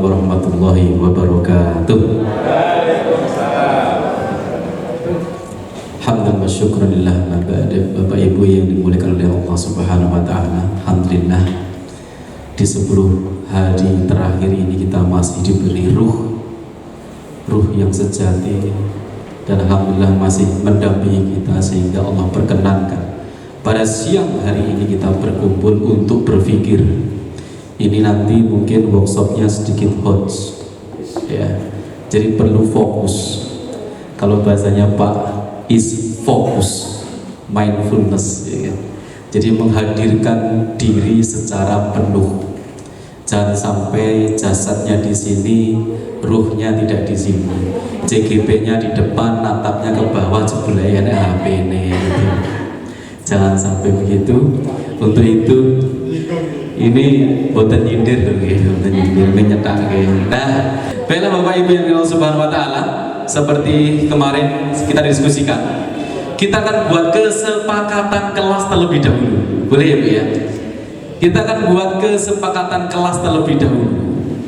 warahmatullahi wabarakatuh. Hamdan wa syukranillah ma ba'da. Bapak Ibu yang dimuliakan oleh Allah Subhanahu wa taala, alhamdulillah di 10 hari terakhir ini kita masih diberi ruh yang sejati, dan alhamdulillah masih mendampingi kita sehingga Allah perkenankan pada siang hari ini kita berkumpul untuk berpikir. Ini nanti mungkin workshopnya sedikit hot ya, jadi perlu fokus. Kalau bahasanya Pak is fokus, mindfulness ya. Jadi menghadirkan diri secara penuh. Jangan sampai jasadnya di sini, ruhnya tidak di sini. CGP-nya di depan, natapnya ke bawah, jebulayannya HP ini gitu. Jangan sampai begitu. Untuk itu ini boten nyindir loh, boten nyindir, menyetak gitu. Nah, baiklah Bapak Ibu yang Allah Subhanahu wa taala, seperti kemarin kita diskusikan, kita akan buat kesepakatan kelas terlebih dahulu. Boleh ya Bu ya? Kita akan buat kesepakatan kelas terlebih dahulu.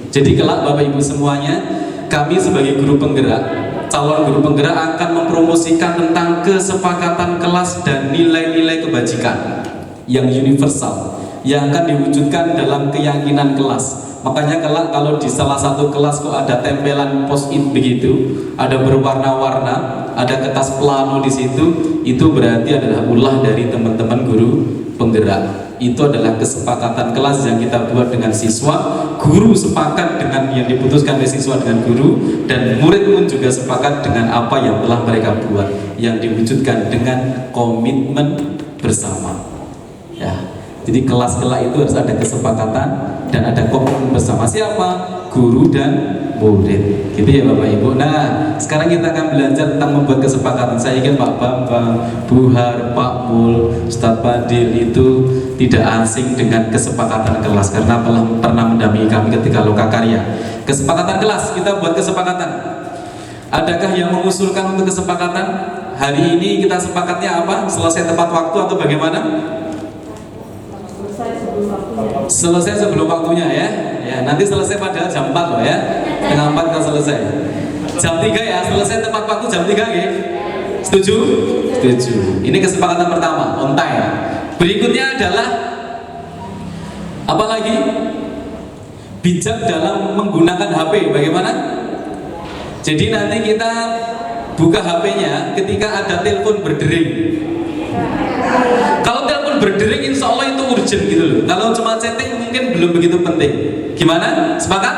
Jadi kelak Bapak Ibu semuanya, kami sebagai guru penggerak, calon guru penggerak akan mempromosikan tentang kesepakatan kelas dan nilai-nilai kebajikan yang universal, yang akan diwujudkan dalam keyakinan kelas. Makanya kelak kalau di salah satu kelas kok ada tempelan post-it begitu, ada berwarna-warna, ada kertas plano di situ, itu berarti adalah ulah dari teman-teman guru penggerak. Itu adalah kesepakatan kelas yang kita buat dengan siswa, guru sepakat dengan yang diputuskan oleh siswa dengan guru, dan murid pun juga sepakat dengan apa yang telah mereka buat, yang diwujudkan dengan komitmen bersama. Ya, jadi kelas-kelas itu harus ada kesepakatan dan ada komitmen bersama. Siapa? Guru dan murid. Gitu ya Bapak Ibu. Nah, sekarang kita akan belajar tentang membuat kesepakatan. Saya yakin Pak Bambang, Bu Har, Pak Mul, Ustadz Fadil itu tidak asing dengan kesepakatan kelas karena pernah mendampingi kami ketika Lokakarya. Kesepakatan kelas, kita buat kesepakatan. Adakah yang mengusulkan untuk kesepakatan? Hari ini kita sepakatnya apa? Selesai tepat waktu atau bagaimana? Selesai sebelum waktunya ya. Ya, nanti selesai pada jam 4 loh ya. Setengah 4 kita selesai. Jam 3 ya, selesai tepat waktu jam 3 ya. Setuju? Setuju. Ini kesepakatan pertama, on time. Berikutnya adalah apa lagi? Bijak dalam menggunakan HP. Bagaimana? Jadi nanti kita buka HP-nya ketika ada telepon berdering. Kalau telepon berdering insya Allah itu urgent gitu loh. Kalau cuma chatting mungkin belum begitu penting. Gimana? Sepakat?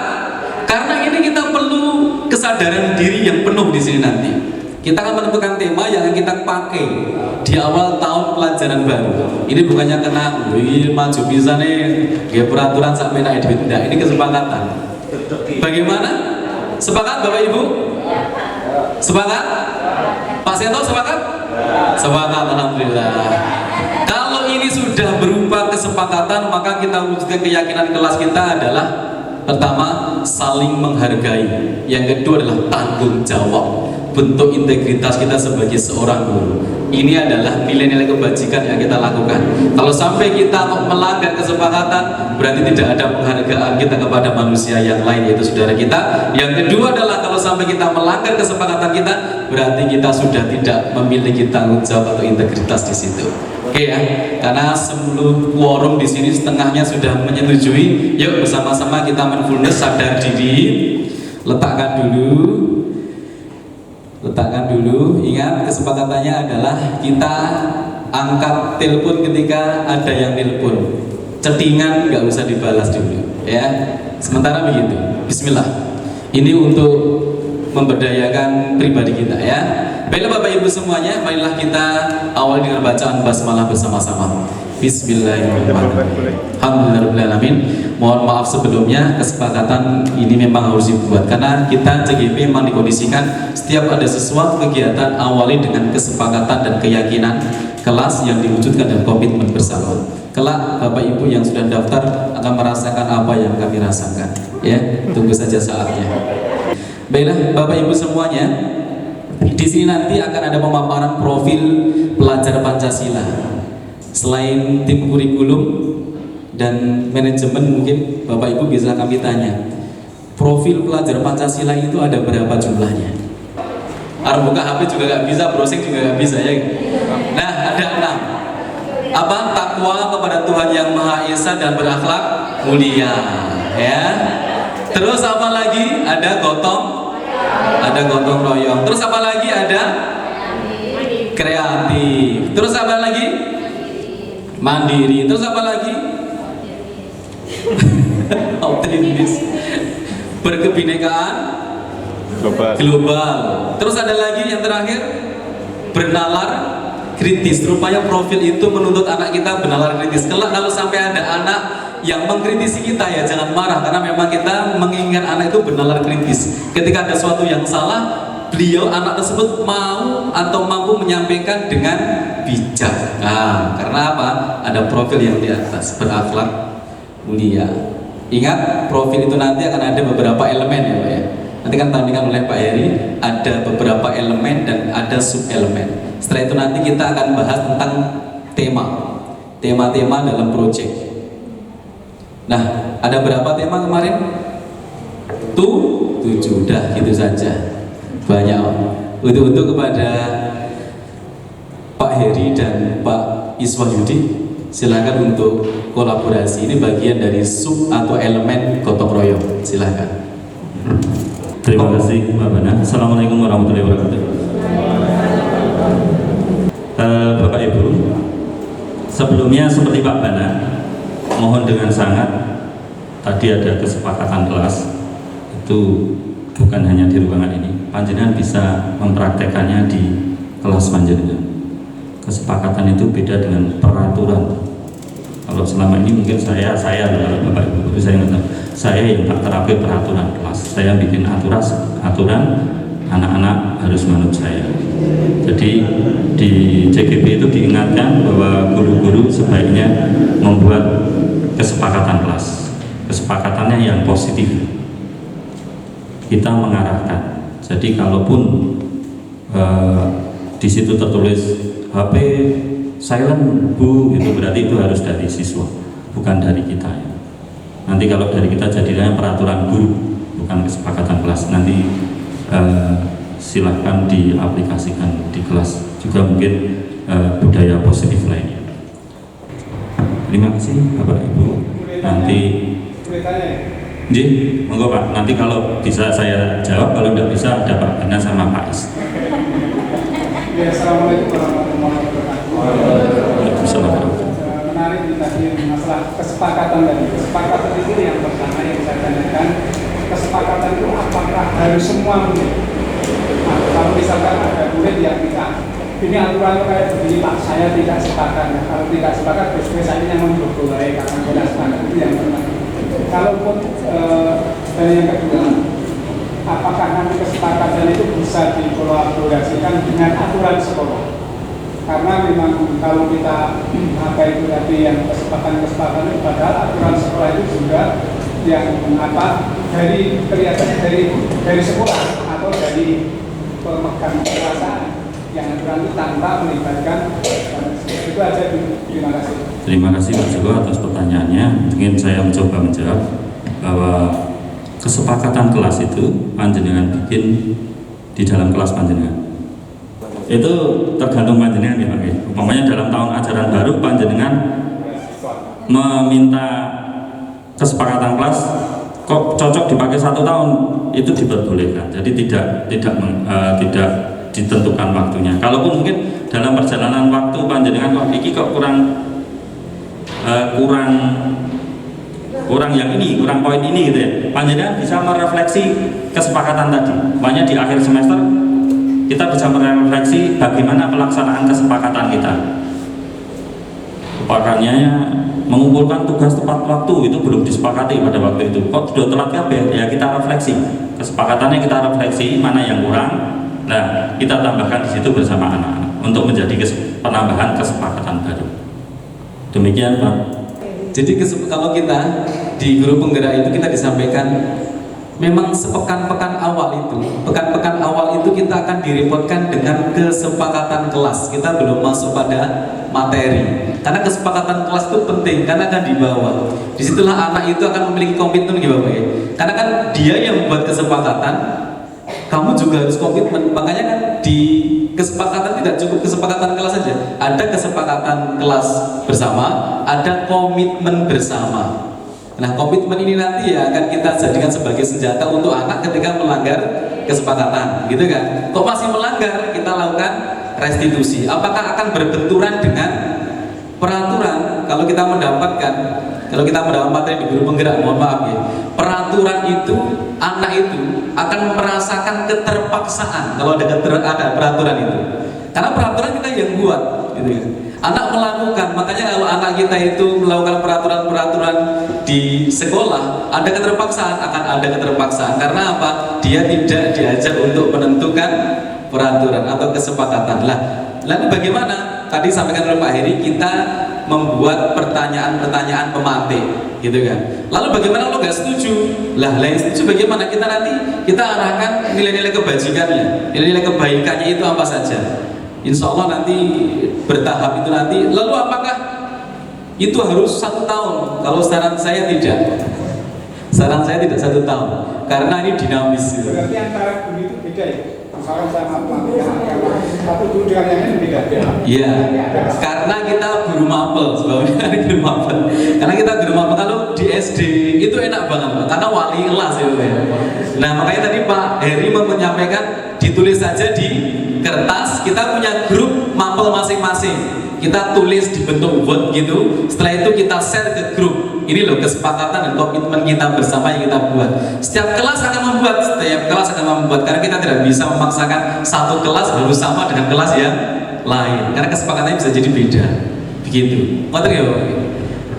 Karena ini kita perlu kesadaran diri yang penuh di sini nanti. Kita akan menentukan tema yang kita pakai di awal tahun pelajaran baru. Ini bukannya kena maju bisa nih, ya peraturan sampai naik duit. Tidak, ini kesepakatan. Bagaimana? Sepakat Bapak Ibu? Sepakat? Pak Seto sepakat? Sepakat, alhamdulillah. Kalau ini sudah berupa kesepakatan, maka kita wujudkan keyakinan kelas kita adalah pertama, saling menghargai. Yang kedua adalah tanggung jawab. Bentuk integritas kita sebagai seorang guru. Ini adalah nilai-nilai kebajikan yang kita lakukan. Kalau sampai kita melanggar kesepakatan, berarti tidak ada penghargaan kita kepada manusia yang lain, yaitu saudara kita. Yang kedua adalah kalau sampai kita melanggar kesepakatan kita, berarti kita sudah tidak memiliki tanggung jawab atau integritas di situ. Oke ya, karena sebelum quorum di sini setengahnya sudah menyetujui. Yuk bersama-sama kita mindfulness, sadar diri, letakkan dulu. Ingat kesepakatannya adalah kita angkat telepon ketika ada yang telepon. Chattingan nggak usah dibalas dulu, ya. Sementara begitu. Bismillah. Ini untuk memberdayakan pribadi kita, ya. Baiklah Bapak Ibu semuanya, marilah kita awali dengan bacaan basmalah bersama-sama. Bismillahirrahmanirrahim. Alhamdulillahirrahmanirrahim. Mohon maaf sebelumnya, kesepakatan ini memang harus dibuat karena kita CGP memang dikondisikan setiap ada sesuatu kegiatan awali dengan kesepakatan dan keyakinan kelas yang diwujudkan dan komitmen bersama. Kelak Bapak Ibu yang sudah daftar akan merasakan apa yang kami rasakan. Ya, tunggu saja saatnya. Baiklah Bapak Ibu semuanya, Di sini nanti akan ada pemaparan profil pelajar Pancasila. Selain tim kurikulum dan manajemen, mungkin Bapak Ibu bisa kami tanya, profil pelajar Pancasila itu ada berapa jumlahnya? Harus buka HP juga nggak bisa, browsing juga nggak bisa ya. Nah, ada 6. Apa? Takwa kepada Tuhan Yang Maha Esa dan berakhlak mulia. Ya. Terus apa lagi? Ada gotong royong. Terus apa lagi? Ada kreatif. Terus apa lagi? Mandiri. Terus apa lagi? Optimis. Berkebinekaan global. Terus ada lagi yang terakhir, bernalar kritis. Rupanya profil itu menuntut anak kita bernalar kritis. Kalau sampai ada anak yang mengkritisi kita, ya jangan marah, karena memang kita menginginkan anak itu bernalar kritis. Ketika ada sesuatu yang salah, beliau anak tersebut mau atau mampu menyampaikan dengan bijak. Nah, karena apa? Ada profil yang di atas, berakhlak mulia. Ingat, profil itu nanti akan ada beberapa elemen ya Pak ya. Nanti kan tandingan oleh Pak Heri, ada beberapa elemen dan ada sub-elemen. Setelah itu nanti kita akan bahas tentang tema-tema dalam proyek. Nah, ada berapa tema kemarin? 7, dah gitu saja. Banyak. Untuk kepada Pak Heri dan Pak Iswahyudi, silakan untuk kolaborasi. Ini bagian dari sub atau elemen gotong royong. Silakan. Terima kasih Mbak Bana. Assalamualaikum warahmatullahi wabarakatuh. Bapak Ibu, sebelumnya seperti Pak Bana, mohon dengan sangat, tadi ada kesepakatan kelas, itu bukan hanya di ruangan ini, panjenengan bisa mempraktekannya di kelas panjenengan. Kesepakatan itu beda dengan peraturan. Kalau selama ini mungkin saya Bapak Ibu, saya nggak tahu, saya yang tak terapi peraturan kelas, saya bikin aturan anak-anak harus manut saya. Jadi di CGP itu diingatkan bahwa guru-guru sebaiknya membuat kesepakatan kelas, kesepakatannya yang positif. Kita mengarahkan. Jadi kalaupun di situ tertulis HP silent Bu, itu berarti itu harus dari siswa, bukan dari kita ya. Nanti kalau dari kita jadinya peraturan guru, bukan kesepakatan kelas. Nanti silahkan diaplikasikan di kelas juga, mungkin budaya positif lainnya. Terima kasih Bapak Ibu. Nanti monggo Pak, nanti kalau bisa saya jawab, kalau tidak bisa ada Pak Bana sama Pak Is. Ya, Assalamualaikum warahmatullahi wabarakatuh. Menarik ini tadi masalah kesepakatan tadi. Kesepakatan itu yang pertama yang saya tanyakan, kesepakatan itu apakah harus semua murid? Nah, kalau misalkan ada murid yang tidak, ini aturan kayak begini Pak, saya tidak sepakat. Nah, kalau tidak sepakat, terus saya yang memperboleh karena tidak sepakat, itu yang pertama. Kalaupun dan yang kedua, apakah nanti kesepakatan itu bisa dikolaborasikan dengan aturan sekolah? Karena memang kalau kita apa itu tadi yang kesepakatan itu, padahal aturan sekolah itu juga yang dari kelihatannya dari sekolah atau dari pemegang kekuasaan yang aturan itu tanpa melibatkan. Itu aja. Terima kasih. Terima kasih Pak Joko atas pertanyaannya. Mungkin saya mencoba menjawab bahwa kesepakatan kelas itu panjenengan bikin di dalam kelas panjenengan. Itu tergantung panjenengan ya Pak. Umpamanya dalam tahun ajaran baru panjenengan meminta kesepakatan kelas kok cocok dipakai 1 tahun, itu diperbolehkan. Jadi tidak ditentukan waktunya. Kalaupun mungkin dalam perjalanan waktu panjenengan kok iki kok kurang yang ini, kurang poin ini gitu ya. Panjenengan bisa merefleksi kesepakatan tadi. Makanya di akhir semester kita bisa merefleksi bagaimana pelaksanaan kesepakatan kita. Umpamanya mengumpulkan tugas tepat waktu itu belum disepakati pada waktu itu. Kok sudah telat kabeh? Ya kita refleksi. Kesepakatannya kita refleksi mana yang kurang. Nah, kita tambahkan di situ bersama anak-anak untuk menjadi penambahan kesepakatan baru. Demikian Pak. Jadi kalau kita di guru penggerak itu kita disampaikan memang pekan-pekan awal itu itu kita akan direpotkan dengan kesepakatan kelas. Kita belum masuk pada materi. Karena kesepakatan kelas itu penting karena akan dibawa. Disitulah anak itu akan memiliki komitmen gitu Bapak ya. Karena kan dia yang membuat kesepakatan, kamu juga harus komitmen. Makanya kan di kesepakatan tidak cukup kesepakatan kelas saja. Ada kesepakatan kelas bersama, ada komitmen bersama. Nah, komitmen ini nanti ya akan kita jadikan sebagai senjata untuk anak ketika melanggar kesepakatan, gitu kan? Kok masih melanggar, kita lakukan restitusi. Apakah akan berbenturan dengan peraturan? Kalau kita mendapatkan materi di guru penggerak, mohon maaf ya, peraturan itu anak itu akan merasakan keterpaksaan kalau ada peraturan itu. Karena peraturan kita yang buat, gitu kan? Anak melakukan, makanya kalau anak kita itu melakukan peraturan-peraturan di sekolah, ada keterpaksaan, akan ada keterpaksaan. Karena apa? Dia tidak diajak untuk menentukan peraturan atau kesepakatan. Lalu bagaimana? Tadi sampaikan oleh Pak Heri, kita membuat pertanyaan-pertanyaan pemantik, gitu kan? Lalu bagaimana kalau nggak setuju? Yang setuju bagaimana? Kita arahkan nilai-nilai kebajikannya, nilai-nilai kebaikannya itu apa saja. Insya Allah nanti bertahap itu nanti. Lalu apakah itu harus 1 tahun? Kalau saran saya tidak. Saran saya tidak 1 tahun, karena ini dinamis. Berarti antara guru itu beda ya? Misalkan saya satu guru dengan yang lain beda. Iya, karena kita guru mapel, sebabnya guru mapel. Karena kita guru mapel, kalau di SD itu enak banget Pak, karena wali kelas itu ya. Nah makanya tadi Pak Heri menyampaikan ditulis saja di kertas, kita punya grup mapel masing-masing. Kita tulis di bentuk Word gitu. Setelah itu kita share ke grup. Ini loh kesepakatan dan komitmen kita bersama yang kita buat. Setiap kelas akan membuat, karena kita tidak bisa memaksakan satu kelas harus sama dengan kelas yang lain. Karena kesepakatannya bisa jadi beda. Begitu. Ngoten ya Pak?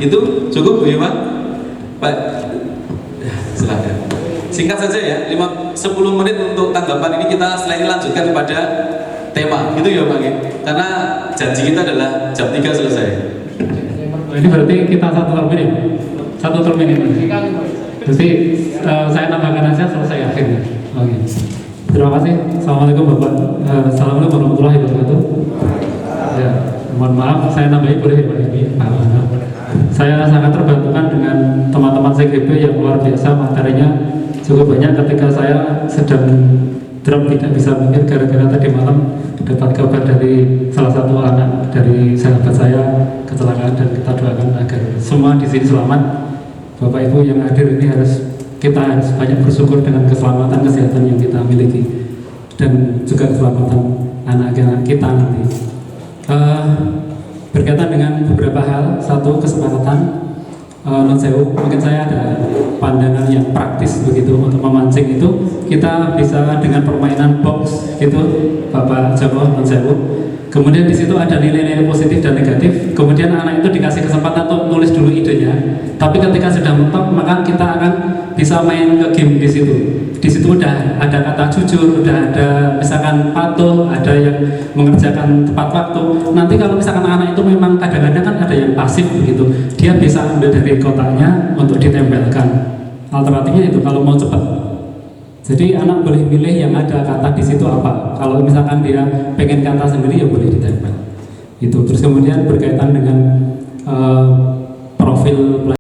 Itu cukup Bu ya Pak? Pak, silakan. Singkat saja ya, 10 menit untuk tanggapan ini. Kita setelah ini lanjutkan kepada tema, gitu ya Pak. Karena janji kita adalah jam 3 selesai. Ini berarti kita 1 termin ya? 1 termin ini. Jadi saya tambahkan aja selesai akhirnya. Oke. Terima kasih. Assalamualaikum Bapak. Assalamualaikum warahmatullahi wabarakatuh. Ya, mohon maaf saya nambahin boleh ya Pak ini. Saya sangat terbantukan dengan teman-teman CGP yang luar biasa, materinya cukup banyak. Ketika saya sedang drop tidak bisa mikir gara-gara tadi malam dapat kabar dari salah satu anak dari sahabat saya kecelakaan, dan kita doakan agar semua di sini selamat. Bapak Ibu yang hadir ini kita harus banyak bersyukur dengan keselamatan kesehatan yang kita miliki dan juga keselamatan anak-anak kita nanti. Berkaitan dengan beberapa hal, satu kesepakatan. Non sewu, mungkin saya ada pandangan yang praktis begitu untuk memancing itu. Kita bisa dengan permainan box gitu, Bapak Joko, non sewu. Kemudian di situ ada nilai-nilai positif dan negatif. Kemudian anak itu dikasih kesempatan untuk nulis dulu idenya. Tapi ketika sudah mentok, maka kita akan bisa main ke game di situ. Di situ udah ada kata jujur, udah ada misalkan patuh, ada yang mengerjakan tepat waktu. Nanti kalau misalkan anak itu memang kadang-kadang kan ada yang pasif begitu, dia bisa ambil dari kotaknya untuk ditempelkan. Alternatifnya itu kalau mau cepat. Jadi anak boleh milih yang ada kata di situ apa. Kalau misalkan dia pengen kata sendiri ya boleh ditempel. Itu. Terus kemudian berkaitan dengan profil pelajar